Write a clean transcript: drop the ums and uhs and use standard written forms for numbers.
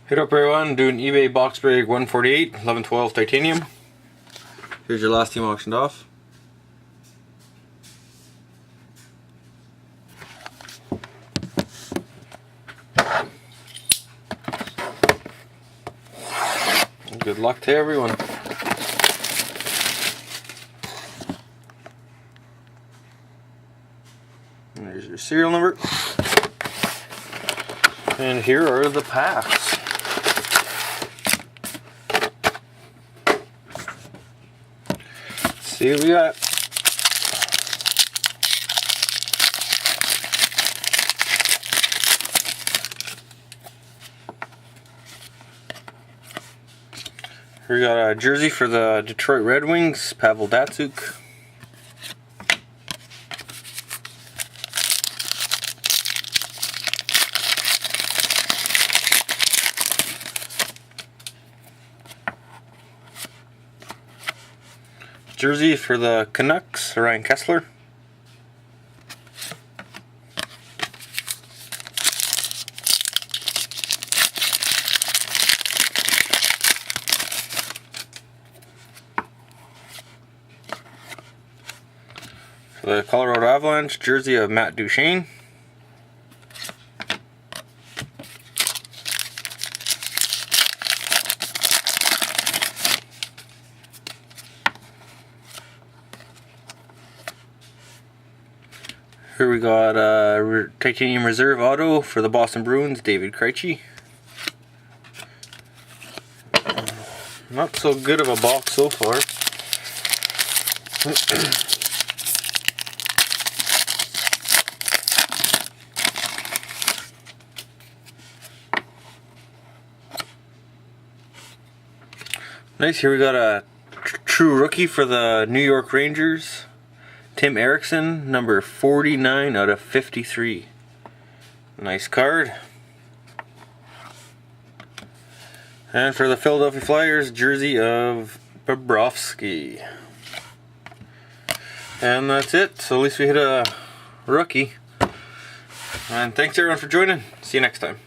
Hit up everyone, doing eBay box break 148, 1112 titanium. Here's your last team auctioned off. Good luck to everyone. There's your serial number. And here are the packs. Let's see what we got. Here we got a jersey for the Detroit Red Wings, Pavel Datsyuk. Jersey for the Canucks, Ryan Kesler. For the Colorado Avalanche, jersey of Matt Duchene. Here we got titanium reserve auto for the Boston Bruins, David Krejci. Not so good of a box so far. Nice, here we got a true rookie for the New York Rangers. Tim Erickson, number 49 out of 53. Nice card. And for the Philadelphia Flyers, jersey of Bobrovsky. And that's it. So at least we hit a rookie. And thanks everyone for joining. See you next time.